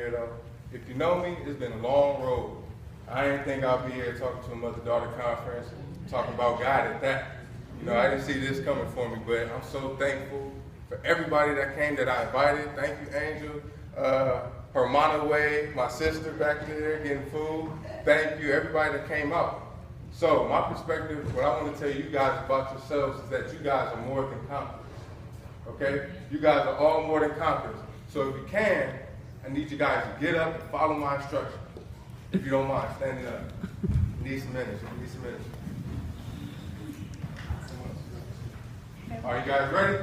here though. If you know me, it's been a long road. I didn't think I'd be here talking to a mother-daughter conference, talking about God at that. You know, I didn't see this coming for me, but I'm so thankful for everybody that came that I invited. Thank you, Angel. Hermana Way, my sister back there getting food. Thank you, everybody that came out. So my perspective, what I want to tell you guys about yourselves is that you guys are more than conquerors. Okay? You guys are all more than conquerors. So if you can, I need you guys to get up and follow my instructions. If you don't mind, standing up. Need some minutes. Need some minutes. Are you guys ready?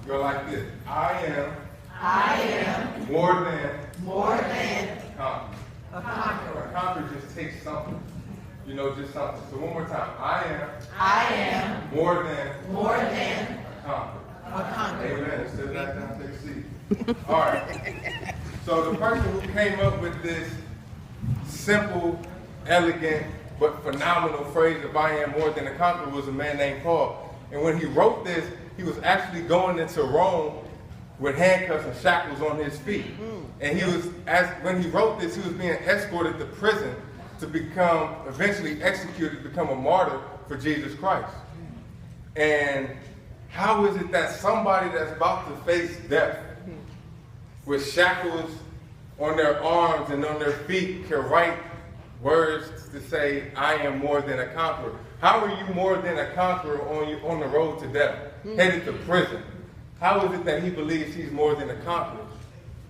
Go like this. I am more than a conqueror. A conqueror just takes something. You know, just something. So one more time. I am more than a conqueror. Amen. Instead of that, down, take a seat. All right. So the person who came up with this simple, elegant, but phenomenal phrase of I am more than a conqueror was a man named Paul. And when he wrote this, he was actually going into Rome with handcuffs and shackles on his feet. And he was, when he wrote this, he was being escorted to prison to become, eventually executed, become a martyr for Jesus Christ. And how is it that somebody that's about to face death with shackles on their arms and on their feet can write words to say, I am more than a conqueror? How are you more than a conqueror on the road to death, headed to prison? How is it that he believes he's more than a conqueror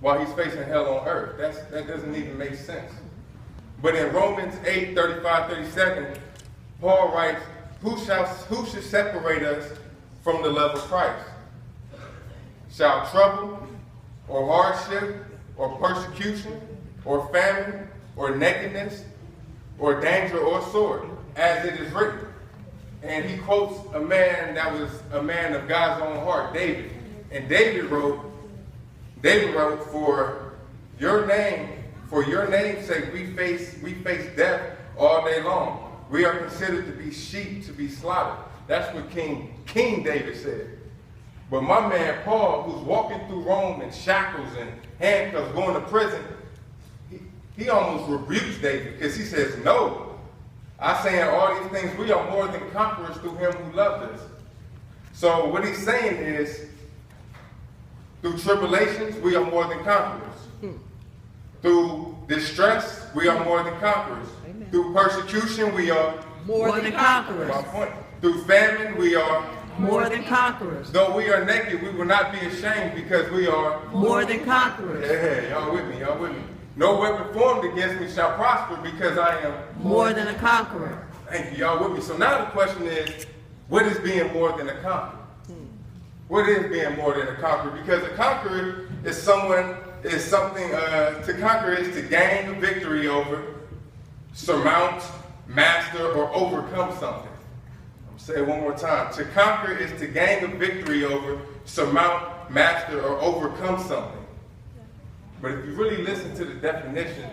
while he's facing hell on earth? That doesn't even make sense. But in Romans 8, 35, 37, Paul writes, who should separate us from the love of Christ? Shall trouble, or hardship, or persecution, or famine, or nakedness, or danger, or sword, as it is written. And he quotes a man that was a man of God's own heart, David. And David wrote, for your name's sake, we face death all day long. We are considered to be sheep to be slaughtered. That's what King David said. But my man Paul, who's walking through Rome in shackles and handcuffs, going to prison, he almost rebukes David because he says, no, I say in all these things, we are more than conquerors through him who loved us. So what he's saying is, through tribulations, we are more than conquerors. Through distress, we are more than conquerors. Amen. Through persecution, we are more than conquerors. My point. Through famine, we are more than conquerors. Though we are naked, we will not be ashamed because we are more than conquerors. Hey, y'all with me, y'all with me. No weapon formed against me shall prosper because I am more than a conqueror. Thank you, y'all with me. So now the question is, what is being more than a conqueror? What is being more than a conqueror? Because a conqueror is something, to conquer is to gain a victory over, surmount, master, or overcome something. I'm saying it one more time. To conquer is to gain a victory over, surmount, master, or overcome something. But if you really listen to the definition,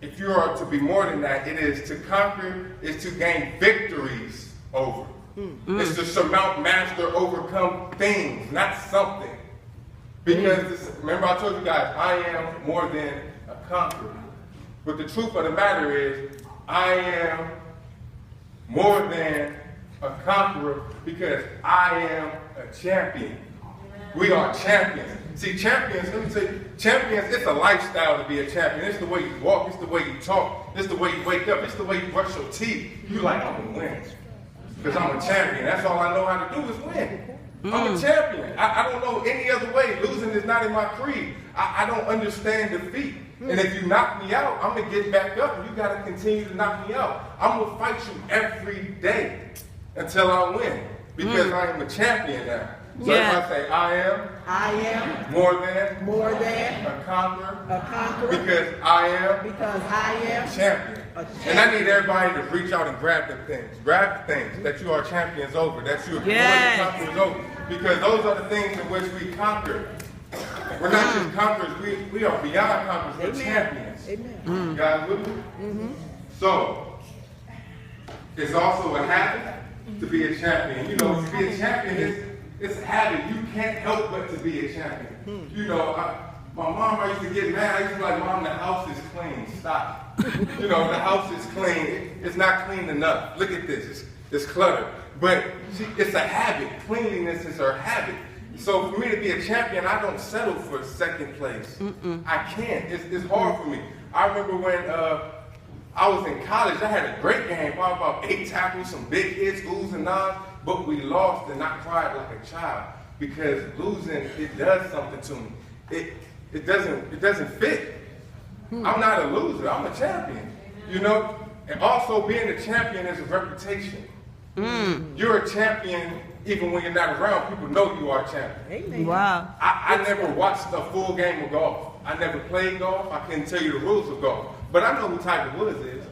if you are to be more than that, it is to conquer is to gain victories over. It's to surmount, master, overcome things, not something. Because, remember I told you guys, I am more than a conqueror. But the truth of the matter is, I am more than a conqueror because I am a champion. We are champions. See, champions, let me tell you, champions, it's a lifestyle to be a champion. It's the way you walk, it's the way you talk, it's the way you wake up, it's the way you brush your teeth. You like, I'm going to win. Because I'm a champion. That's all I know how to do is win. I'm a champion. I don't know any other way. Losing is not in my creed. I don't understand defeat. And if you knock me out, I'm going to get back up and you got to continue to knock me out. I'm going to fight you every day until I win. Because I am a champion now. So if I say I am more than a conqueror, because I am champion. And I need everybody to reach out and grab the things. Grab the things that you are champions over, that you are more than conquerors over. Because those are the things in which we conquer. We're not just conquerors, we are beyond conquerors, we're champions. Amen. You guys with me? So, it's also a habit to be a champion. You know, to be a champion it's a habit. You can't help but to be a champion. You know, My mom, I used to get mad. I used to be like, Mom, the house is clean. Stop. You know, the house is clean. It's not clean enough. Look at this. It's cluttered. But it's a habit. Cleanliness is her habit. So for me to be a champion, I don't settle for second place. I can't. It's hard for me. I remember when I was in college, I had a great game, probably about 8 tackles, some big hits, oohs and ahs, but we lost and I cried like a child because losing, it does something to me. It doesn't fit. I'm not a loser, I'm a champion, you know? And also being a champion is a reputation. You're a champion even when you're not around, people know you are a champion. Amen. Wow. I never watched a full game of golf. I never played golf. I couldn't tell you the rules of golf. But I know who Tiger Woods is.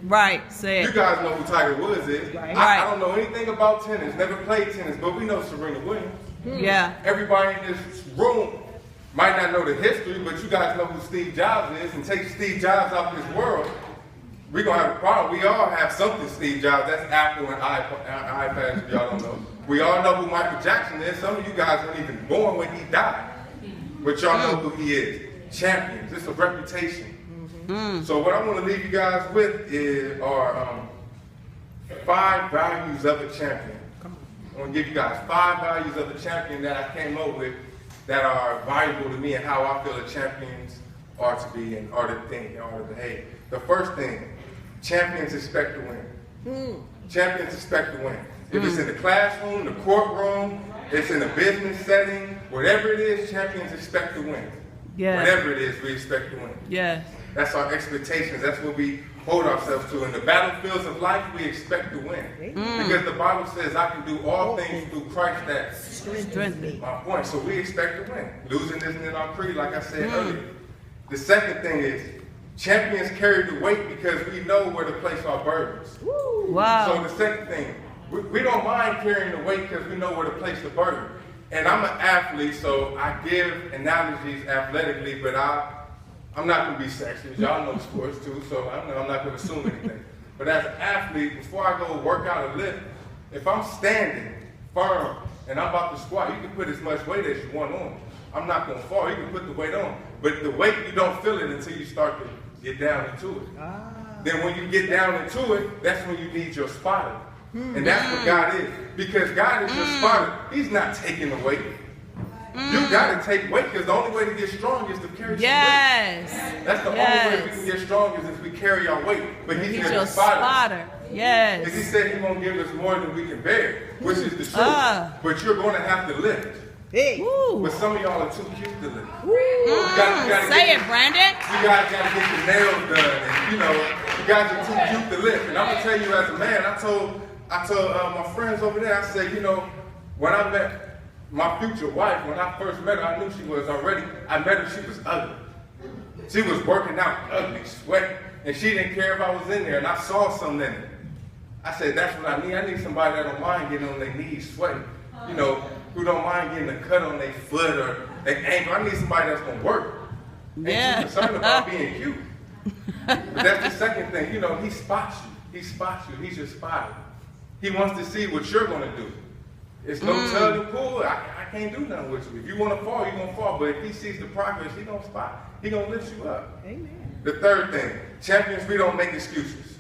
Right, say it. You guys know who Tiger Woods is. Right. I don't know anything about tennis, never played tennis, but we know Serena Williams. Yeah. Everybody in this room might not know the history, but you guys know who Steve Jobs is, and take Steve Jobs out of this world, we're going to have a problem. We all have something Steve Jobs. That's Apple and iPads, if y'all don't know. We all know who Michael Jackson is. Some of you guys weren't even born when he died. But y'all know who he is. Champions. It's a reputation. So what I want to leave you guys with are 5 values of a champion. I want to give you guys 5 values of a champion that I came up with that are valuable to me and how I feel that champions are to be and are to think and are to behave. The first thing, champions expect to win. Champions expect to win. If it's in the classroom, the courtroom, it's in a business setting, whatever it is, champions expect to win. Yeah. Whatever it is, we expect to win. Yes. That's our expectations. That's what we hold ourselves to. In the battlefields of life, we expect to win. Because the Bible says, I can do all things through Christ that Strengthen. my point. So we expect to win. Losing isn't in our creed, like I said earlier. The second thing is, champions carry the weight because we know where to place our burdens. Wow. So the second thing, we don't mind carrying the weight because we know where to place the burden. And I'm an athlete, so I give analogies athletically, but I'm not going to be sexist. Y'all know sports too, so I'm not going to assume anything. But as an athlete, before I go work out a lift, if I'm standing firm and I'm about to squat, you can put as much weight as you want on. I'm not going to fall. You can put the weight on. But the weight, you don't feel it until you start to get down into it. Then when you get down into it, that's when you need your spotter. And that's what God is. Because God is your spotter. He's not taking the weight. You got to take weight because the only way to get strong is to carry some weight. That's the only way we can get strong is if we carry our weight. But He's your spotter. Yes. Because He said He won't give us more than we can bear, which is the truth. But you're going to have to lift. Hey. But some of y'all are too cute to lift. Say it, Brandon. You guys got to get your nails done. And, you guys are too cute to lift. And I'm going to tell you as a man, I told my friends over there, I said, when I met my future wife, when I first met her, I knew she was already, I met her, she was ugly. She was working out ugly, sweating, and she didn't care if I was in there, and I saw something in it. I said, that's what I need. I need somebody that don't mind getting on their knees sweating, who don't mind getting a cut on their foot or their ankle. I need somebody that's going to work. Ain't too concerned about being cute. But that's the second thing. He spots you. He spots you. He's your spotter. He wants to see what you're going to do. It's no tug and pull. I can't do nothing with you. If you want to fall, you're going to fall. But if He sees the progress, He's going to spot. He's going to lift you up. Amen. The third thing, champions, we don't make excuses.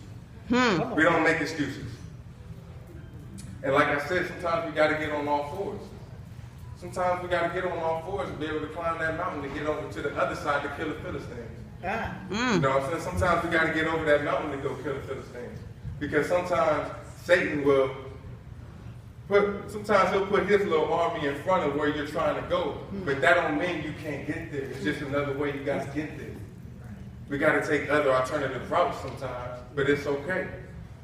We don't make excuses. And like I said, sometimes we got to get on all fours. Sometimes we got to get on all fours and be able to climb that mountain to get over to the other side to kill the Philistines. You know what I'm saying? Sometimes we got to get over that mountain to go kill the Philistines. Because sometimes Satan will sometimes he'll put his little army in front of where you're trying to go. But that don't mean you can't get there. It's just another way you got to get there. We got to take other alternative routes sometimes, but it's okay.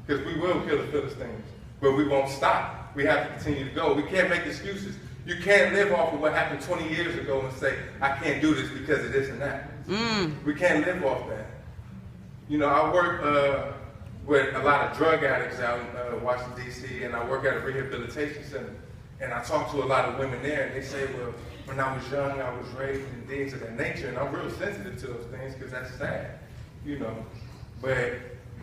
Because we will kill the Philistines. But we won't stop. We have to continue to go. We can't make excuses. You can't live off of what happened 20 years ago and say, I can't do this because of this and that. We can't live off that. I work with a lot of drug addicts out in Washington, D.C., and I work at a rehabilitation center. And I talk to a lot of women there, and they say, well, when I was young, I was raped and things of that nature. And I'm real sensitive to those things because that's sad, But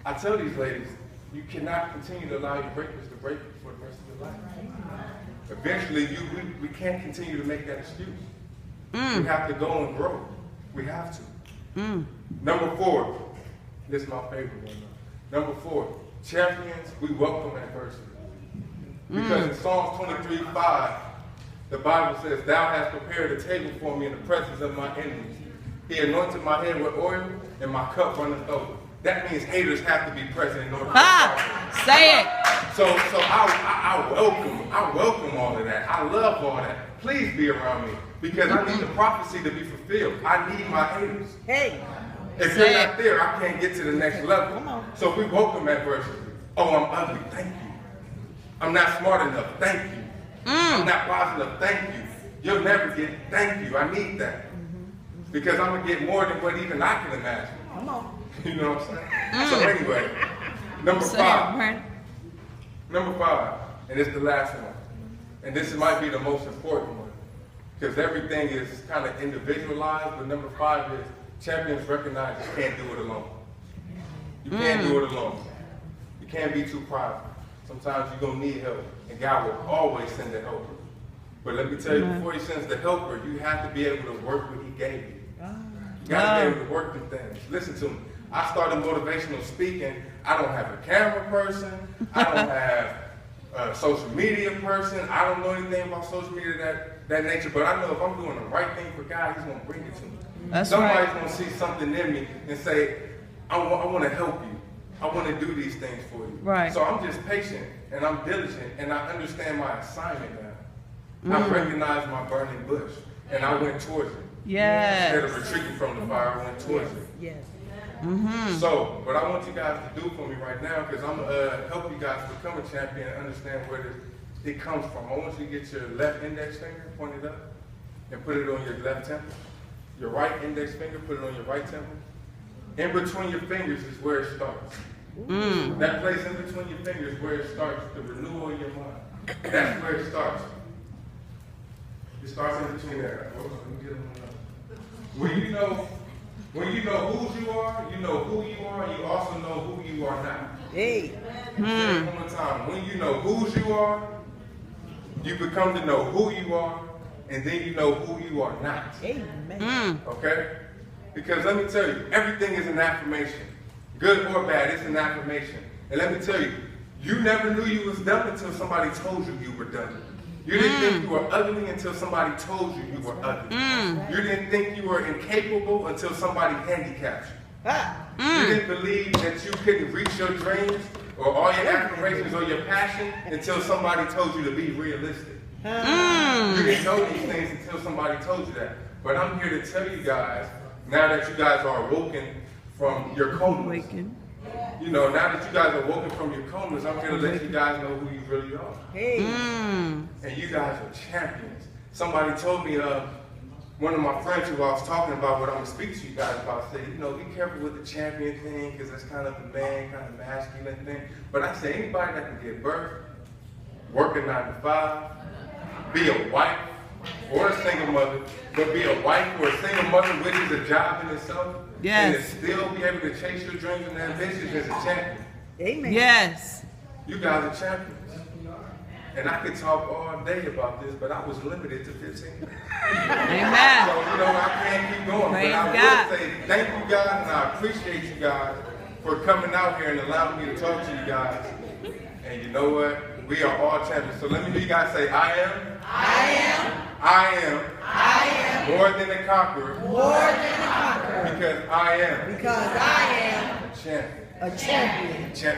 I tell these ladies, you cannot continue to allow your rapist to rape you for the rest of your life. Eventually, we can't continue to make that excuse. We have to go and grow. We have to. Number 4. This is my favorite one. Number 4. Champions, we welcome adversity. Because in Psalms 23:5, the Bible says, "Thou hast prepared a table for me in the presence of my enemies. He anointed my head with oil, and my cup runneth over." That means haters have to be present in order to prosper. Say it. So I welcome all of that. I love all that. Please be around me because I need the prophecy to be fulfilled. I need my haters. Hey. If you're not there, I can't get to the next level. So if we welcome adversity, oh, I'm ugly, thank you. I'm not smart enough, thank you. I'm not wise enough, thank you. You'll never get, thank you. I need that. Because I'm going to get more than what even I can imagine. Come on. You know what I'm saying? So anyway, number 5. Number 5, and it's the last one. And this might be the most important one. Because everything is kind of individualized, but number 5 is champions recognize you can't do it alone. You can't do it alone. You can't be too prideful. Sometimes you're going to need help, and God will always send the helper. But let me tell you, before he sends the helper, you have to be able to work what he gave you. You got to be able to work the things. Listen to me. I started motivational speaking. I don't have a camera person. I don't have a social media person. I don't know anything about social media that nature, but I know if I'm doing the right thing for God, he's going to bring it to me. Somebody's going to see something in me and say, I want to help you. I want to do these things for you. Right. So I'm just patient and I'm diligent and I understand my assignment now. I recognize my burning bush and I went towards it. Yes. Instead of retreating from the fire, I went towards it. Yes. So, what I want you guys to do for me right now, because I'm going to help you guys become a champion and understand where it comes from. I want you to get your left index finger, point it up, and put it on your left temple. Your right index finger, put it on your right temple. In between your fingers is where it starts. That place in between your fingers is where it starts, the renewal of your mind. That's where it starts. It starts in between there. When you know whose you are, you know who you are, you also know who you are not. Hey. Say it one more time. When you know whose you are, you become to know who you are, and then you know who you are not. Amen. Okay? Because let me tell you, everything is an affirmation. Good or bad, it's an affirmation. And let me tell you, you never knew you was dumb until somebody told you you were dumb. You didn't think you were ugly until somebody told you you were ugly. You didn't think you were incapable until somebody handicapped you. You didn't believe that you couldn't reach your dreams or all your aspirations or your passion until somebody told you to be realistic. You didn't know these things until somebody told you that. But I'm here to tell you guys, now that you guys are awoken from your comas, you know, now that you guys are woken from your comas, I'm here to let you guys know who you really are. Hey. And you guys are champions. Somebody told me, one of my friends who I was talking about what I'm going to speak to you guys about, said, you know, be careful with the champion thing because it's kind of a man, kind of masculine thing. But I say anybody that can give birth, work a 9 to 5, be a wife or a single mother, but be a wife or a single mother, which is a job in itself. Yes. And to still be able to chase your dreams and ambitions as a champion. Amen. Yes. You guys are champions. And I could talk all day about this, but I was limited to 15 minutes. Amen. So, you know, I can't keep going. Praise but I God. will say thank you guys, and I appreciate you guys for coming out here and allowing me to talk to you guys. And you know what? We are all champions. So let me hear you guys say, I am. I am. I am. I am. More than a conqueror. More than a conqueror. Because I am. Because I am A champion. a champion.